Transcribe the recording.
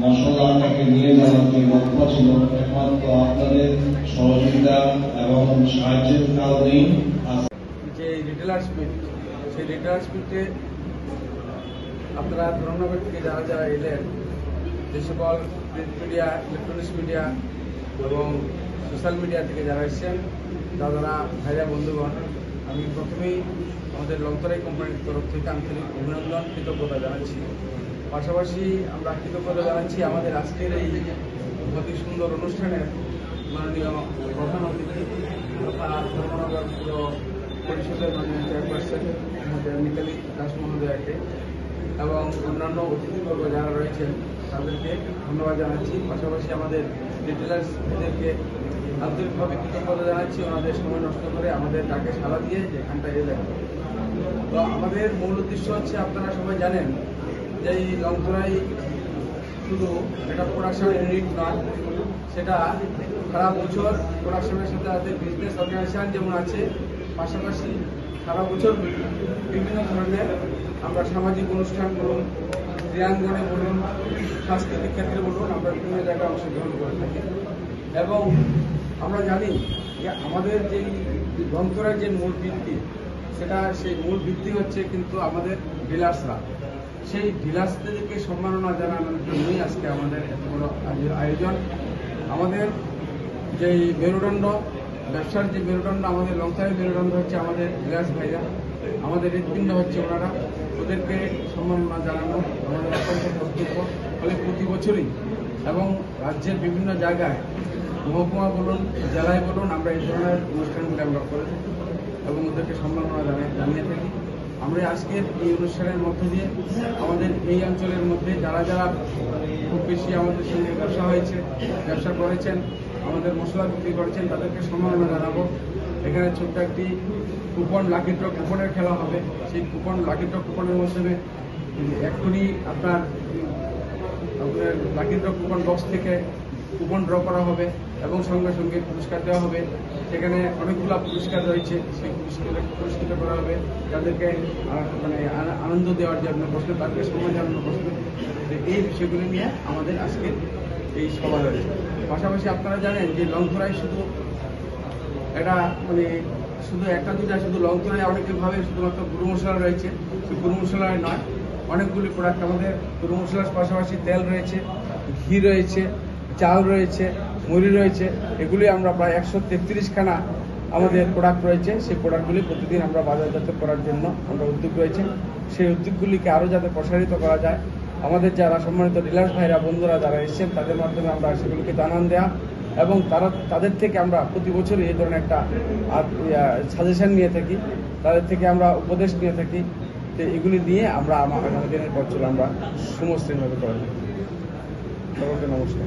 মশলা থেকে নিয়ে যাওয়ার যে লক্ষ্য ছিল, একমাত্র আপনাদের সহযোগিতা এবং সাহায্যের কারণেই যে রিটেলার স্পিড, সেই রিটেলার স্পিডে আপনারা ধর্মনগর থেকে যারা যারা এলেন, যে সকল প্রিন্ট মিডিয়া, ইলেকট্রনিক্স মিডিয়া এবং সোশ্যাল মিডিয়া থেকে যারা এসেছেন, দাদারা ভাইরা বন্ধুগণ, আমি প্রথমেই আমাদের লংতরাই কোম্পানির তরফ থেকে আন্তরিক অভিনন্দন, কৃতজ্ঞতা জানাচ্ছি। পাশাপাশি আমরা কৃতজ্ঞতা জানাচ্ছি আমাদের আজকের এই অতি সুন্দর অনুষ্ঠানের মাননীয় প্রধান অতিথি তথা ধর্মনগর পুর পরিষদের মাননীয় চেয়ারপারসন আমাদের মিতালি দাস মহোদয়াকে এবং অন্যান্য অতিথিবর্গ যারা রয়েছেন তাদেরকে ধন্যবাদ জানাচ্ছি। পাশাপাশি আমাদের রিটেলার্সদেরকে আন্তরিকভাবে কৃতজ্ঞতা জানাচ্ছি, ওনাদের সময় নষ্ট করে আমাদের ডাকে সাড়া দিয়ে এখানটায় এলেন। তো আমাদের মূল উদ্দেশ্য হচ্ছে, আপনারা সবাই জানেন যে এই লংতরাই শুধু একটা প্রোডাকশন ইউনিট নয়, সেটা সারা বছর প্রোডাকশনের সাথে সাথে বিজনেস অর্গানাইজেশন যেমন আছে, পাশাপাশি সারা বছর বিভিন্ন ধরনের আমরা সামাজিক অনুষ্ঠান বলুন, ক্রীড়াঙ্গনে বলুন, সাংস্কৃতিক ক্ষেত্রে বলুন, আমরা বিভিন্ন জায়গায় অংশগ্রহণ করে থাকি। এবং আমরা জানি যে আমাদের যেই লংতরার যে মূল ভিত্তি, সেই মূল ভিত্তি হচ্ছে কিন্তু আমাদের ডিলার্সরা। সেই ডিলার্সদেরকে সম্মাননা জানানোর জন্যই আজকে আমাদের এত বড় আয়োজন। আমাদের যেই মেরুদণ্ড, ব্যবসার যে মেরুদণ্ড, আমাদের লংতরাই মেরুদণ্ড হচ্ছে আমাদের ডিলার্স ভাইরা, আমাদের হৃৎপিণ্ড হচ্ছে ওনারা। ওদেরকে সম্মাননা জানানো আমাদের অত্যন্ত কর্তব্য। ফলে প্রতি বছরই এবং রাজ্যের বিভিন্ন জায়গায়, মহকুমা বলুন, জেলায় বলুন, আমরা এই ধরনের অনুষ্ঠানগুলি আমরা করে থাকি এবং ওদেরকে সম্মাননা জানিয়ে থাকি। আমরা আজকের এই অনুষ্ঠানের মধ্য দিয়ে আমাদের এই অঞ্চলের মধ্যে যারা যারা খুব বেশি আমাদের সঙ্গে ব্যবসা করেছেন, আমাদের মশলা বিক্রি করেছেন, তাদেরকে সম্মাননা জানাবো। এখানে ছোট্ট একটি কুপন, লাকি ড্র কুপনের খেলা হবে। সেই কুপন, লাকি ড্র কুপনের মাধ্যমে এক্ষুনি আপনার লাকি ড্র কুপন বক্স থেকে কুপন ড্র করা হবে এবং সঙ্গে সঙ্গে পুরস্কার দেওয়া হবে। সেখানে অনেকগুলো পুরস্কার রয়েছে, সেই পুরস্কৃত করা হবে যাদেরকে মানে আনন্দ দেওয়ার জন্য বসবে, তাদেরকে সময় জানানো বসবে। এই বিষয়গুলি নিয়ে আমাদের আজকের এই সভা রয়েছে। পাশাপাশি আপনারা জানেন যে লংতরাই শুধু এটা মানে শুধু একটা দুটা, শুধু লংতরাই অনেকে ভাবে শুধুমাত্র গুঁড়ো মশলা রয়েছে। শুধু গুঁড়ো মশলায় নয়, অনেকগুলি প্রোডাক্ট আমাদের গুঁড়ো মশলার পাশাপাশি তেল রয়েছে, ঘি রয়েছে, চাল রয়েছে, মুড়ি রয়েছে। এগুলি আমরা প্রায় 133খানা আমাদের প্রোডাক্ট রয়েছে। সেই প্রোডাক্টগুলি প্রতিদিন আমরা বাজারজাত করার জন্য আমরা উদ্যোগ রয়েছে। সেই উদ্যোগগুলিকে আরও যাতে প্রসারিত করা যায়, আমাদের যারা সম্মানিত ডিলার্স ভাইরা বন্ধুরা যারা এসেছেন, তাদের মাধ্যমে আমরা সেগুলিকে জানান দেওয়া এবং তাদের থেকে আমরা প্রতি বছরই এই ধরনের একটা সাজেশন নিয়ে থাকি, তাদের থেকে আমরা উপদেশ নিয়ে থাকি। তো এগুলি নিয়ে আমরা আগামী দিনের পর চলে আমরা সুমসৃণভাবে করা থাকি। সকলকে নমস্কার।